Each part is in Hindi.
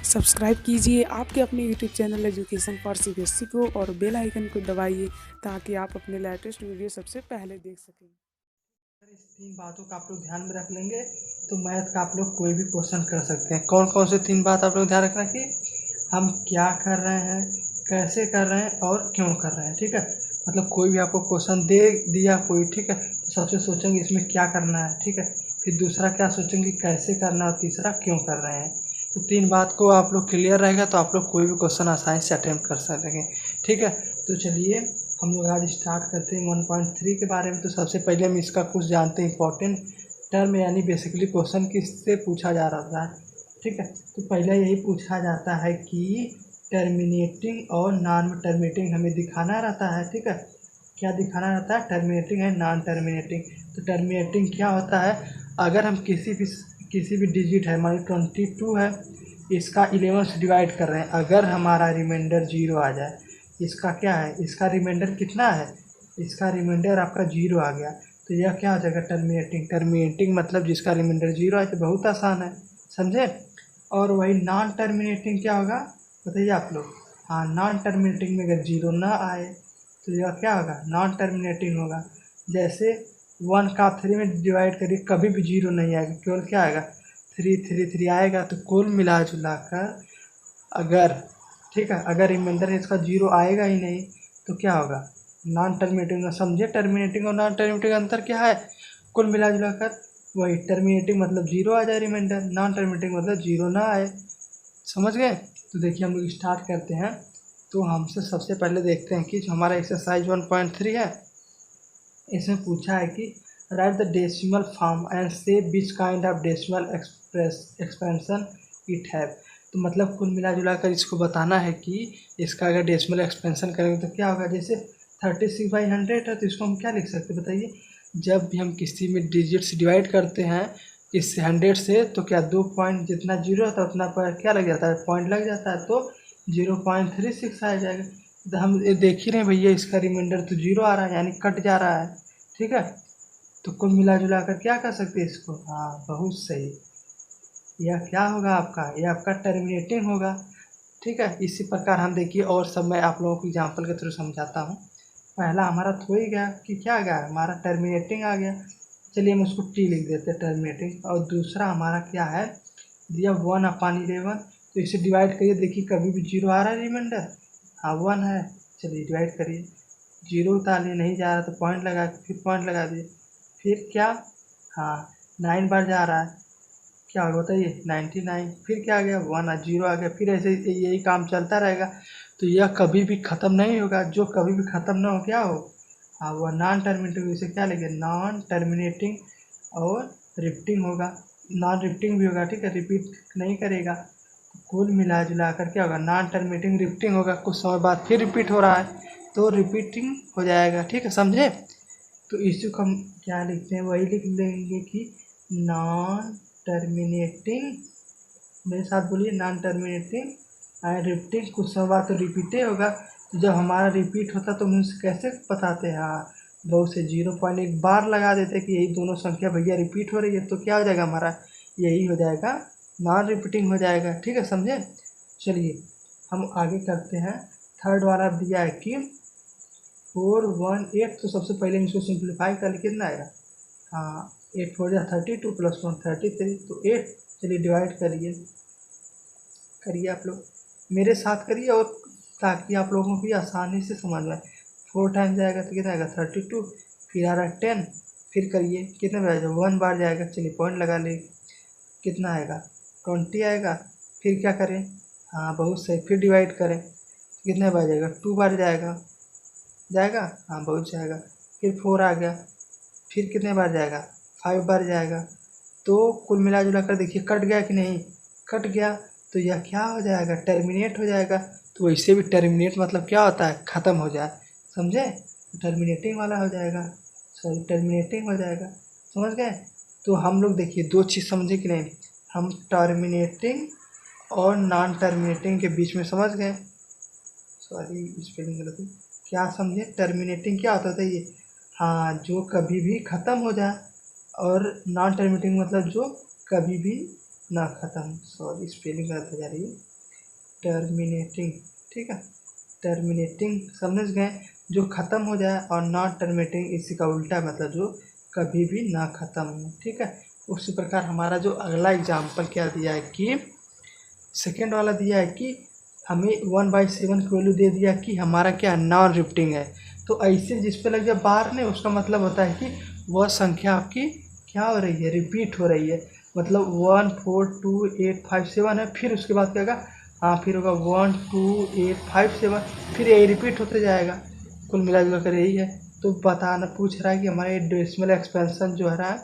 सब्सक्राइब कीजिए आपके अपने YouTube channel education for CBSE को और बेल आइकन को दबाइए ताकि आप अपने लेटेस्ट वीडियो सबसे पहले देख सकें। इस 3 बातों का आप लोग ध्यान में रख लेंगे तो मैथ का आप लोग कोई भी क्वेश्चन कर सकते हैं। कौन कौन से 3 बात आप लोग ध्यान रखना कि हम क्या कर रहे हैं, कैसे कर रहे हैं और क्यों कर रहे हैं। ठीक है, मतलब कोई भी आपको क्वेश्चन दे दिया कोई, ठीक है, तो सबसे सोचेंगे इसमें क्या करना है। ठीक है, फिर दूसरा क्या सोचेंगे कैसे करना है और तीसरा क्यों कर रहे हैं। तो 3 बात को आप लोग क्लियर रहेगा तो आप लोग कोई भी क्वेश्चन आसानी से अटेम्प्ट कर सकेंगे। ठीक है, तो चलिए हम लोग आज स्टार्ट करते हैं 1.3 के बारे में। तो सबसे पहले हम इसका कुछ जानते हैं इंपॉर्टेंट टर्म, यानी बेसिकली क्वेश्चन किससे पूछा जा रहा है। ठीक है, तो पहले यही पूछा जाता है कि टर्मिनेटिंग और नॉन टर्मिनेटिंग हमें दिखाना रहता है। ठीक है, क्या दिखाना रहता है, टर्मिनेटिंग है नॉन टर्मिनेटिंग। तो टर्मिनेटिंग क्या होता है, अगर हम किसी भी डिजिट है, मान लो 22 है, इसका 11 से डिवाइड कर रहे हैं, अगर हमारा रिमाइंडर 0 आ जाए, इसका क्या है, इसका रिमाइंडर कितना है, इसका रिमाइंडर आपका 0 आ गया, तो यह क्या हो जाएगा, टर्मिनेटिंग। टर्मिनेटिंग मतलब जिसका रिमाइंडर 0 आए, तो बहुत आसान है, समझे। और वही नॉन टर्मिनेटिंग क्या होगा बताइए आप लोग। हाँ, नॉन टर्मिनेटिंग में अगर 0 ना आए तो यह क्या होगा, नॉन टर्मिनेटिंग होगा। जैसे 1 का आप 3 में डिवाइड करिए, कभी भी 0 नहीं आएगा, केवल क्या आएगा, 3 आएगा। तो कुल मिला जुला कर अगर, ठीक है, अगर रिमाइंडर इसका 0 आएगा ही नहीं तो क्या होगा, नॉन टर्मिनेटिंग। समझे टर्मिनेटिंग और नॉन टर्मिनेटिंग अंतर क्या है। कुल मिला जुला कर वही, टर्मिनेटिंग मतलब 0 आ जाए रिमाइंडर, नॉन टर्मिनेटिंग मतलब 0 ना आए। समझ गए। तो देखिए हम लोग स्टार्ट करते हैं। तो हमसे सबसे पहले देखते हैं कि जो हमारा एक्सरसाइज 1.3 है, इसमें पूछा है कि write the decimal form and say which kind of decimal expansion it have. तो मतलब कुल मिला जुला कर इसको बताना है कि इसका अगर डेसिमल एक्सपेंशन करेंगे तो क्या होगा। जैसे 36/100 है, तो इसको हम क्या लिख सकते हैं बताइए। जब भी हम किसी में डिजिट से डिवाइड करते हैं इस 100 से, तो क्या 2 पॉइंट जितना 0 होता है उतना पर क्या लग जाता है, पॉइंट लग जाता है, तो 0.36 आ जाएगा। तो हम ये देख ही रहे हैं भैया, इसका रिमाइंडर तो 0 आ रहा है, यानी कट जा रहा है। ठीक है, तो कुल मिला जुला कर क्या कर सकते हैं इसको, हाँ बहुत सही, यह क्या होगा आपका, यह आपका टर्मिनेटिंग होगा। ठीक है, इसी प्रकार हम देखिए और सब मैं आप लोगों को एग्जाम्पल के थ्रू समझाता हूँ। पहला हमारा तो हो ही गया कि क्या आ गया, हमारा टर्मिनेटिंग आ गया। चलिए हम उसको टी लिख देते हैं, टर्मिनेटिंग। और दूसरा हमारा क्या है, दिया 1/11, तो इसे डिवाइड करिए, देखिए कभी भी 0 आ रहा है रिमाइंडर, हाँ 1 है। चलिए डिवाइड करिए, 0 उतारने नहीं जा रहा तो पॉइंट लगा, फिर पॉइंट लगा दिए, फिर क्या, हाँ 9 बार जा रहा है, क्या होगा बताइए 99, फिर क्या आ गया 1, 0 आ गया, फिर ऐसे यही काम चलता रहेगा। तो यह कभी भी ख़त्म नहीं होगा, जो कभी भी ख़त्म ना हो क्या हो, हाँ वह नॉन टर्मिनेटिंग। इसे क्या लिखे, नॉन टर्मिनेटिंग और रिपीटिंग होगा, नॉन रिपीटिंग भी होगा। ठीक है, रिपीट नहीं करेगा। कुल मिला जुला कर क्या होगा, नॉन टर्मिनेटिंग रिपीटिंग होगा, कुछ समय बाद फिर रिपीट हो रहा है तो रिपीटिंग हो जाएगा। ठीक है, समझे। तो इसी को हम क्या लिखते हैं, वही लिख लेंगे कि नॉन टर्मिनेटिंग, मेरे साथ बोलिए, नॉन टर्मिनेटिंग एंड रिपीटिंग। कुछ समय बाद तो रिपीटे होगा, तो जब हमारा रिपीट होता तो हम उसे कैसे बताते हैं, हाँ बहुत से 0.1 बार लगा देते कि यही दोनों संख्या भैया रिपीट हो रही है, तो क्या हो जाएगा हमारा, यही हो जाएगा, नॉन रिपीटिंग हो जाएगा। ठीक है, समझे। चलिए हम आगे करते हैं। थर्ड वाला दिया है कि 418, तो सबसे पहले हम इसको सिंप्लीफाई कर, कितना आएगा, हाँ 8 4 जा 32 + 1 33, तो 8। चलिए डिवाइड करिए, करिए आप लोग मेरे साथ करिए, और ताकि आप लोगों को भी आसानी से समझ में आए। 4 टाइम जाएगा तो कितना आएगा 32, फिर आ रहा है 10, फिर करिए कितने बार जाएगा, 1 बार जाएगा, चलिए पॉइंट लगा ले, कितना आएगा 20 आएगा। फिर क्या करें, हाँ बहुत सही, फिर डिवाइड करें, कितने बार जाएगा, 2 बार जाएगा, जाएगा, हाँ बहुत जाएगा। फिर 4 आ गया, फिर कितने बार जाएगा, 5 बार जाएगा। तो कुल मिला जुला कर देखिए कट गया कि नहीं, कट गया, तो यह क्या हो जाएगा, टर्मिनेट हो जाएगा। तो वैसे भी टर्मिनेट मतलब क्या होता है, ख़त्म हो जाए, समझे। टर्मिनेटिंग वाला हो जाएगा, सॉरी टर्मिनेटिंग हो जाएगा, समझ गए। तो हम लोग देखिए 2 चीज़ समझे कि नहीं, हम टर्मिनेटिंग और नॉन टर्मिनेटिंग के बीच में समझ गए, सॉरी स्पेलिंग गलत है, क्या समझे, टर्मिनेटिंग क्या होता था ये, हाँ जो कभी भी ख़त्म हो जाए, और नॉन टर्मिनेटिंग मतलब जो कभी भी ना ख़त्म, सॉरी स्पेलिंग गलत हो जा रही है। टर्मिनेटिंग, ठीक है, टर्मिनेटिंग समझ गए, जो ख़त्म हो जाए, और नॉट टर्मिनेटिंग इसी का उल्टा मतलब जो कभी भी ना ख़त्म हो, ठीक है। उसी प्रकार हमारा जो अगला एग्जाम्पल क्या दिया है कि सेकेंड वाला दिया है कि हमें 1/7 की वैल्यू दे दिया कि हमारा क्या नॉन रिपीटिंग है। तो ऐसे जिस पे लग जाए बार ने, उसका मतलब होता है कि वह संख्या आपकी क्या हो रही है, रिपीट हो रही है। मतलब 1 4 2 8 5 7 है, फिर उसके बाद क्या होगा, हाँ फिर होगा 1 2 8 5 7, फिर यही रिपीट होते जाएगा। कुल मिला जुला कर यही है। तो बताना पूछ रहा है कि हमारा ये डेसिमल एक्सपेंशन जो है रहा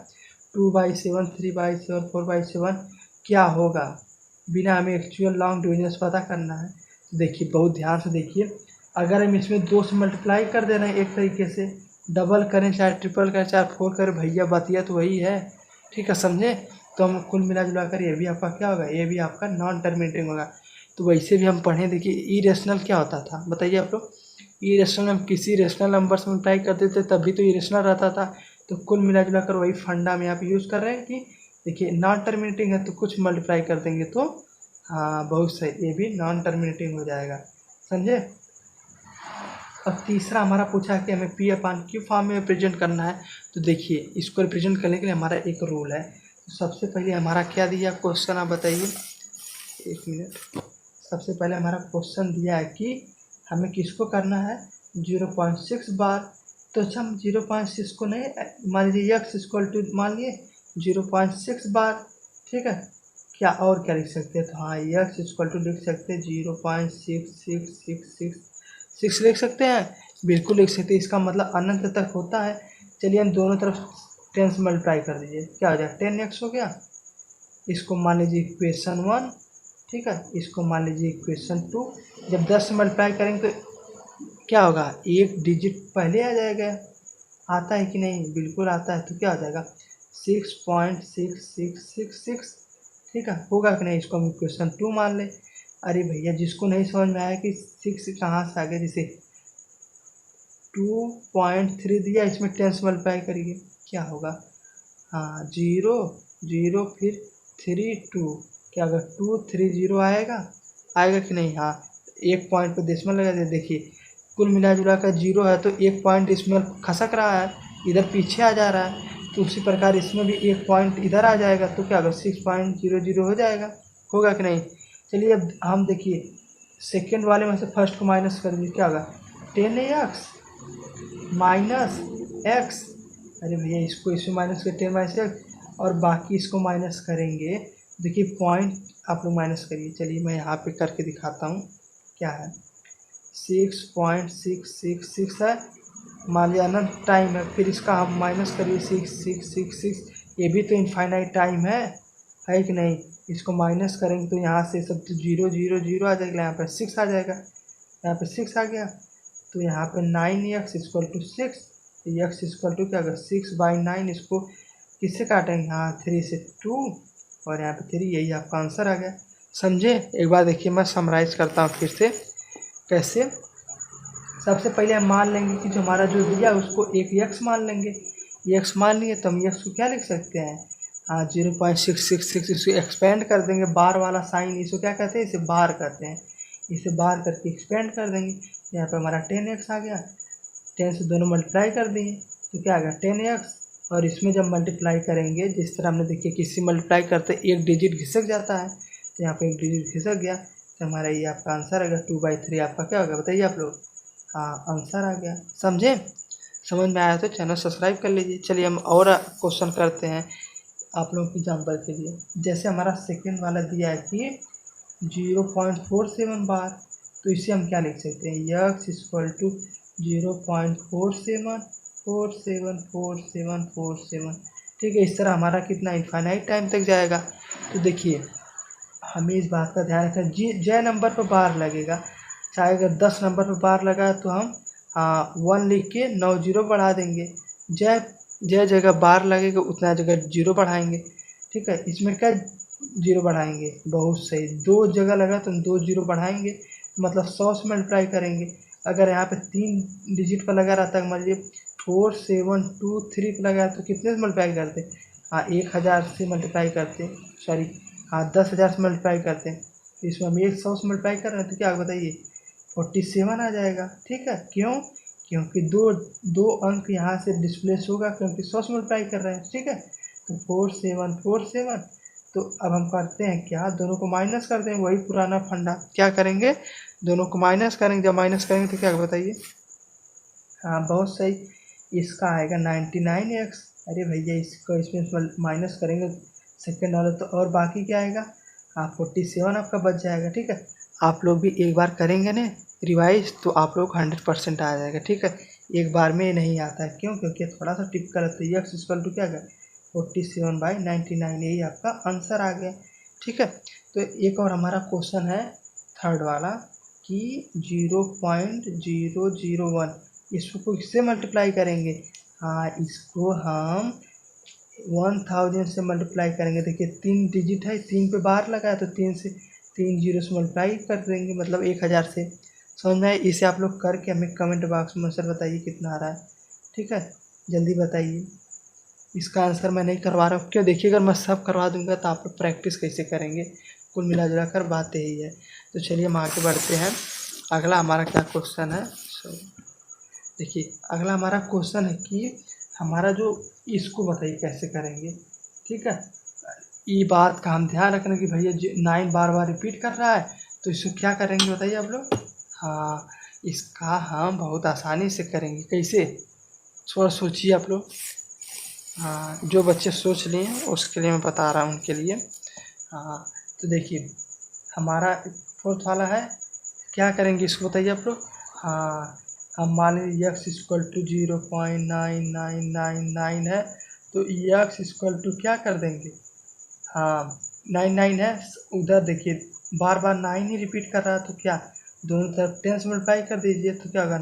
2/7 3/7 4/7 क्या होगा, बिना हमें एक्चुअल लॉन्ग डिविजन पता करना है। तो देखिए बहुत ध्यान से देखिए, अगर हम इसमें 2 से मल्टीप्लाई कर दे रहे हैं एक तरीके से, डबल करें चाहे ट्रिपल करें चाहे 4 करें, भैया बतिया तो वही है, ठीक है, समझे। तो हम कुल मिला जुला कर ये भी आपका क्या होगा, ये भी आपका नॉन टर्मिनेटिंग होगा। तो वैसे भी हम पढ़ें, देखिए इरेशनल क्या होता था बताइए आप लोग। इरेशनल हम किसी रेशनल नंबर से मल्टीप्लाई करते थे तभी तो इरेशनल रहता था। तो कुल मिला जुला कर वही फंडा में आप यूज़ कर रहे हैं कि देखिए नॉन टर्मिनेटिंग है तो कुछ मल्टीप्लाई कर देंगे तो हाँ बहुत सही, ये भी नॉन टर्मिनेटिंग हो जाएगा, समझे। और तीसरा हमारा पूछा है कि हमें P/Q फॉर्म में रिप्रेजेंट करना है। तो देखिए इसको रिप्रेजेंट करने के लिए हमारा एक रूल है। तो सबसे पहले हमारा क्या दिया क्वेश्चन, आप बताइए, एक मिनट। सबसे पहले हमारा क्वेश्चन दिया है कि हमें किसको करना है, 0.6 बार। तो अच्छा हम 0.6 को नहीं, मान लीजिए x इक्वल टू मान लिए 0.6 बार, ठीक है। क्या और क्या लिख सकते हैं, तो हाँ x इक्वल टू लिख सकते हैं 0.6666 लिख सकते हैं, बिल्कुल लिख सकते हैं। इसका मतलब अनंत तक होता है। चलिए हम दोनों तरफ 10 से मल्टीप्लाई कर दीजिए, क्या हो जाए 10x हो गया। इसको मान लीजिए इक्वेशन 1, ठीक है, इसको मान लीजिए इक्वेशन 2। जब 10 से मल्टीप्लाई करेंगे तो क्या होगा, एक डिजिट पहले आ जाएगा, आता है कि नहीं, बिल्कुल आता है। तो क्या हो जाएगा 6.6666, ठीक है, होगा कि नहीं। इसको हम इक्वेशन 2 मान लें। अरे भैया जिसको नहीं समझ में आया कि 6 कहाँ से आ गया, जैसे 2.3 दिया, इसमें 10 से मल्टीप्लाई करिए, क्या होगा, हाँ 0 0 फिर 3 2, क्या होगा 230 आएगा, आएगा कि नहीं। हाँ एक पॉइंट पे डेसिमल लगा दे, देखिए कुल मिला जुला कर 0 है तो एक पॉइंट इसमें खसक रहा है, इधर पीछे आ जा रहा है। तो उसी प्रकार इसमें भी एक पॉइंट इधर आ जाएगा, तो क्या होगा 6.00 हो जाएगा, होगा कि नहीं। चलिए अब हम देखिए सेकेंड वाले में से फर्स्ट को माइनस कर दीजिए, क्या होगा 10x माइनस एक्स। अरे भैया इसको इसमें माइनस कर 10 माइनस एक्स, और बाकी इसको माइनस करेंगे। देखिए पॉइंट आप लोग माइनस करिए, चलिए मैं यहाँ पे करके दिखाता हूँ क्या है। 6.666 है, मान लिया ना टाइम है, फिर इसका हम माइनस करिए 6.666, ये भी तो इनफाइनाइट टाइम है कि नहीं। इसको माइनस करेंगे तो यहाँ से सब 0 0 0 आ जाएगा, यहाँ पर 6 आ जाएगा, यहाँ पे 6 आ गया। तो यहाँ पे 9x equal to 6, x equal to क्या होगा 6/9, इसको किससे काटेंगे, हाँ 3 से 2, और यहाँ पे 3, यही आपका आंसर आ गया, समझे। एक बार देखिए मैं समराइज करता हूँ फिर से कैसे। सबसे पहले हम मान लेंगे कि जो हमारा जो दिया उसको एक x मान लेंगे, x मान लिए तो हम x को क्या लिख सकते हैं, हाँ 0.666, इसको एक्सपेंड कर देंगे, बार वाला साइन इसको क्या कहते हैं, इसे बार कहते हैं, इसे बार करके एक्सपेंड कर देंगे। यहाँ पे हमारा 10x आ गया, 10 से दोनों मल्टीप्लाई कर दिए तो क्या आ गया 10x, और इसमें जब मल्टीप्लाई करेंगे जिस तरह हमने देखिए किसी मल्टीप्लाई करते एक डिजिट घिसक जाता है, तो यहाँ पे एक डिजिट घिसक गया, तो हमारा ये आपका आंसर आ गया 2/3 आपका क्या होगा बताइए आप लोग, हाँ आंसर आ गया, समझे। समझ में आया तो चैनल सब्सक्राइब कर लीजिए। चलिए हम और क्वेश्चन करते हैं आप लोगों की एग्जाम्पल के लिए। जैसे हमारा सेकेंड वाला दिया है कि 0.47 बार, तो इसे हम क्या लिख सकते हैं, x इक्वल टू 0.47474747, ठीक है। इस तरह हमारा कितना इनफाइनाइट टाइम तक जाएगा। तो देखिए हमें इस बात का ध्यान रखना, जय नंबर पर बार लगेगा, चाहे अगर 10 नंबर पर बार लगा तो हम 1 लिख के 9 0 बढ़ा देंगे, जय जय जगह बार लगेगा उतना जगह 0 बढ़ाएंगे, ठीक है। इसमें क्या 0 बढ़ाएंगे, बहुत सही, 2 जगह लगा तो 2 0 बढ़ाएंगे, मतलब 100 से मल्टीप्लाई करेंगे। अगर यहाँ पे 3 डिजिट पर लगा रहता है, मान लीजिए 4723 पर लगा तो कितने से मल्टीप्लाई करते, हाँ 1000 से मल्टीप्लाई करते, सॉरी हाँ 10,000 से मल्टीप्लाई करते हैं, तो इसमें हम 100 से मल्टीप्लाई कर रहे हैं तो क्या बताइए 47 आ जाएगा। ठीक है, क्यों? क्योंकि दो अंक यहाँ से डिस्प्लेस होगा क्योंकि 100 से मल्टीप्लाई कर रहे हैं। ठीक है, तो 4747। तो अब हम करते हैं क्या, दोनों को माइनस कर देंगे, वही पुराना फंडा। क्या करेंगे, दोनों को माइनस करेंगे। जब माइनस करेंगे तो क्या बताइए, हाँ बहुत सही, इसका आएगा 99x। अरे भैया इसको इसमें माइनस करेंगे सेकेंड वाला तो, और बाकी क्या आएगा, हाँ 47 आपका बच जाएगा। ठीक है, आप लोग भी एक बार करेंगे ना रिवाइज तो आप लोग 100% आ जाएगा। ठीक है, एक बार में नहीं आता है, क्यों? क्योंकि थोड़ा सा टिप कर तो x इक्वल टू क्या गया 47/99, यही आपका आंसर आ गया। ठीक है, तो एक और हमारा क्वेश्चन है थर्ड वाला कि 0.001 इसको किससे मल्टीप्लाई करेंगे, हाँ इसको हम 1000 से मल्टीप्लाई करेंगे। देखिए 3 डिजिट है, 3 पे बार लगा है तो 3 0 से मल्टीप्लाई कर देंगे, मतलब 1000 से। समझ में आए? इसे आप लोग करके हमें कमेंट बॉक्स में आंसर बताइए कितना आ रहा है। ठीक है, जल्दी बताइए। इसका आंसर मैं नहीं करवा रहा हूँ, क्यों? देखिए अगर मैं सब करवा दूंगा तो आप लोग प्रैक्टिस कैसे करेंगे। कुल मिला जुला कर बात यही है। तो चलिए हम आगे बढ़ते हैं। अगला हमारा क्या क्वेश्चन है, देखिए अगला हमारा क्वेश्चन है कि हमारा जो इसको बताइए कैसे करेंगे। ठीक है, ये बात का हम ध्यान रखना कि भैया 9 बार बार रिपीट कर रहा है तो इसको क्या करेंगे बताइए आप लोग। हाँ, इसका हम बहुत आसानी से करेंगे। कैसे, थोड़ा सोचिए आप लोग। हाँ, जो बच्चे सोच लिए हैं उसके लिए मैं बता रहा हूँ उनके लिए। हाँ, तो देखिए हमारा फोर्थ वाला है, क्या करेंगे इसको बताइए आप लोग। हाँ, हम मान लीजिए x इक्वल टू 0.9999 है तो x इक्वल टू क्या कर देंगे, हाँ 99 है, उधर देखिए बार बार 9 ही रिपीट कर रहा है तो क्या दोनों तरफ 10 से मल्टीप्लाई कर दीजिए तो क्या होगा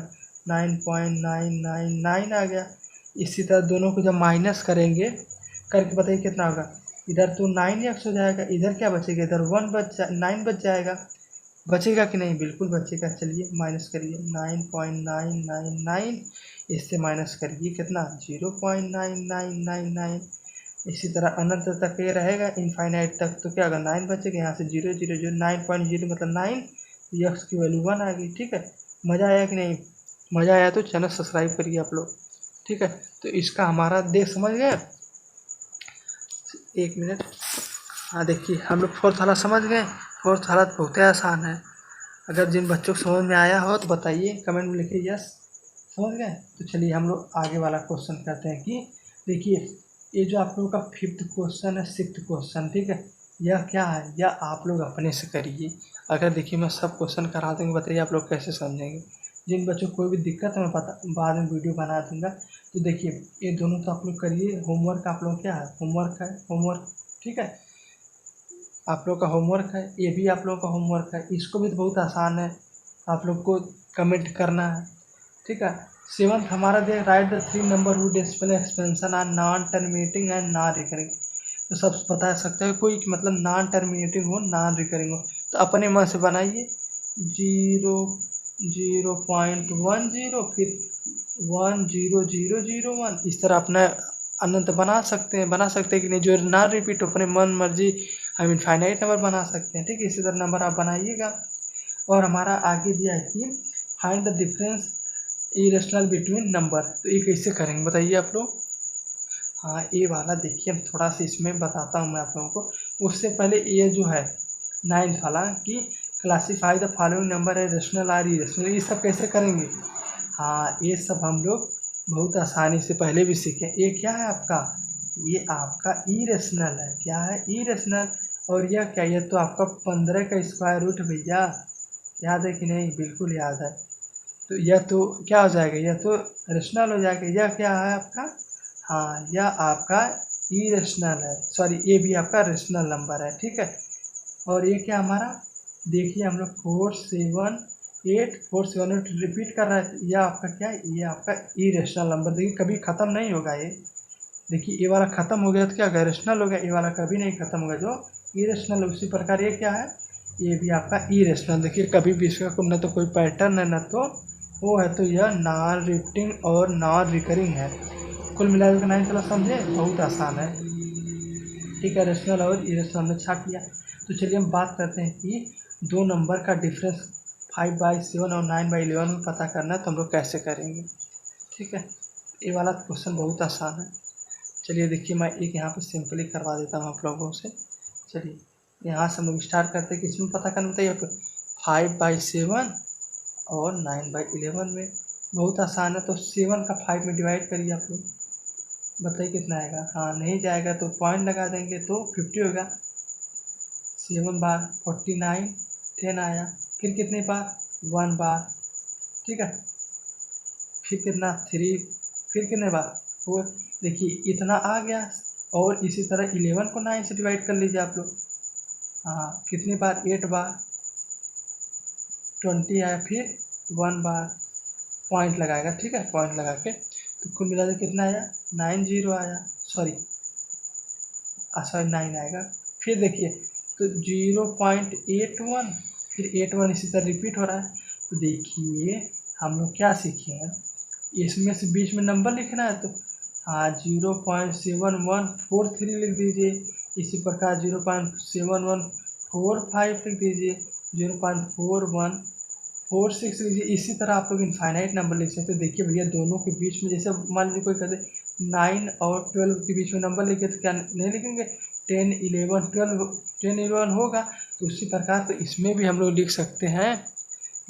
9.999 आ गया। इसी तरह दोनों को जब माइनस करेंगे करके बताइए कितना होगा, इधर तो 9x हो जाएगा, इधर क्या बचेगा, इधर 9 बच जाएगा। बचेगा कि नहीं, बिल्कुल बचेगा। चलिए माइनस करिए 9.999, इससे माइनस करिए कितना 0.9999। इसी तरह अनंत तक ये रहेगा इनफाइनाइट तक तो क्या होगा 9 बचेगा, यहाँ से 0 9.0 मतलब 9, यक्स की वैल्यू 1 आ गई। ठीक है, मज़ा आया कि नहीं? मज़ा आया तो चैनल सब्सक्राइब करिए आप लोग। ठीक है, तो इसका हमारा देख समझ गए, 1 मिनट। हाँ देखिए हम लोग फोर्थ वाला समझ गए। फोर्थ वाला बहुत ही आसान है, अगर जिन बच्चों को समझ में आया हो तो बताइए, कमेंट में लिखिए यस समझ गए। तो चलिए हम लोग आगे वाला क्वेश्चन करते हैं कि देखिए ये जो आप लोगों का 5th क्वेश्चन है, 6th क्वेश्चन, ठीक है, यह क्या है, यह आप लोग अपने से करिए। अगर देखिए मैं सब क्वेश्चन करा दूँगी, बताइए आप लोग कैसे समझेंगे। जिन बच्चों को कोई भी दिक्कत है मैं बाद में वीडियो बना दूँगा। तो देखिए ये दोनों तो आप लोग करिए। होमवर्क आप लोग क्या है, होमवर्क है, होमवर्क। ठीक है, आप लोग का होमवर्क है, ये भी आप लोगों का होमवर्क है। इसको भी तो बहुत आसान है, आप लोग को कमेंट करना है। ठीक है, 7th हमारा दे write the 3 number whose display expansion are non terminating and non recurring. तो सब बता सकते हो कोई कि मतलब नॉन टर्मिनेटिंग हो नॉन रिकरिंग हो, तो अपने मन से बनाइए 0.10 फिर 10001, इस तरह अपना अनंत बना सकते हैं कि नहीं। जो ना रिपीट अपने मन मर्जी हम इनफाइनाइट नंबर बना सकते हैं। ठीक है, इसी तरह नंबर आप बनाइएगा। और हमारा आगे दिया है कि find the difference irrational between number, तो ये कैसे करेंगे बताइए आप लोग। हाँ ये वाला देखिए हम थोड़ा सा इसमें बताता हूँ मैं आप लोगों को। उससे पहले ये जो है 9th वाला कि क्लासीफाई द फॉलोइंग नंबर है रेशनल और इरेशनल, ये सब कैसे करेंगे। हाँ ये सब हम लोग बहुत आसानी से पहले भी सीखे। ये क्या है आपका, ये आपका इरेशनल है। क्या है, इरेशनल। और यह क्या, ये तो आपका 15 का स्क्वायर रूट भैया, याद है कि नहीं, बिल्कुल याद है। तो यह तो क्या हो जाएगा, यह तो रेशनल हो जाएगा। यह क्या है आपका, हाँ यह आपका इरेशनल है, सॉरी ये भी आपका रेशनल नंबर है। ठीक है, और ये क्या हमारा, देखिए हम लोग 478 रिपीट कर रहा है, यह आपका क्या है, ये आपका इरेशनल नंबर। देखिए कभी ख़त्म नहीं होगा ये। देखिए ये वाला ख़त्म हो गया तो क्या होगा, रेशनल हो गया। ये वाला कभी नहीं ख़त्म होगा जो इरेशनल। उसी प्रकार ये क्या है, ये भी आपका इरेशनल। देखिए कभी भी इसका न तो कोई पैटर्न है न तो वो है, तो यह नॉन रिपीटिंग और नॉन रिकरिंग है। कुल मिलाकर के 9 चला समझे, बहुत आसान है। ठीक है, रेशनल और इरेशनल में छाट लिया। तो चलिए हम बात करते हैं कि दो नंबर का डिफरेंस 5/7 और 9/11 में पता करना है, तो हम लोग कैसे करेंगे। ठीक है, ये वाला क्वेश्चन बहुत आसान है। चलिए देखिए, मैं एक यहाँ पे सिंपली करवा देता हूँ आप लोगों से। चलिए यहाँ से हम लोग स्टार्ट करते हैं कि इसमें पता करना बताइए, 5/7 और 9/11 में। बहुत आसान है, तो 7 का 5 में डिवाइड करिए आप लोग, बताइए कितना आएगा। हाँ, नहीं जाएगा तो पॉइंट लगा देंगे तो 50 होगा। 7 बार 49, 10 आया। फिर कितने बार, 1 बार। ठीक है, फिर कितना 3, फिर कितने बार 4। देखिए इतना आ गया। और इसी तरह 11 को 9 से डिवाइड कर लीजिए आप लोग। हाँ, कितनी बार, 8 बार। 20 आया, फिर 1 बार। पॉइंट लगाएगा, ठीक है, पॉइंट लगा के तो कुल मिला के कितना आया, 90 आया। सॉरी 9 आएगा। फिर देखिए तो 0.81, फिर 81 इसी तरह रिपीट हो रहा है। तो देखिए हम लोग क्या सीखे हैं, इसमें से बीच में नंबर लिखना है, तो हाँ 0.7143 लिख दीजिए। इसी प्रकार 0.7145 लिख दीजिए। 0.4146 लीजिए। इसी तरह आप लोग इनफाइनाइट नंबर लिख सकते हैं। देखिए भैया, दोनों के बीच में जैसे मान लीजिए कोई कहते 9 और 12 के बीच में नंबर लिखे तो क्या नहीं लिखेंगे, 10 11 12, 10 11 होगा। तो उसी प्रकार तो इसमें भी हम लोग लिख सकते हैं।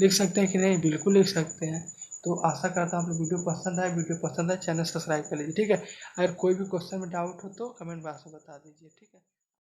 लिख सकते हैं कि नहीं, बिल्कुल लिख सकते हैं। तो आशा करता हूँ आप लोग वीडियो पसंद आए चैनल सब्सक्राइब कर लीजिए। ठीक है, अगर कोई भी क्वेश्चन में डाउट हो तो कमेंट बॉक्स में बता दीजिए। ठीक है।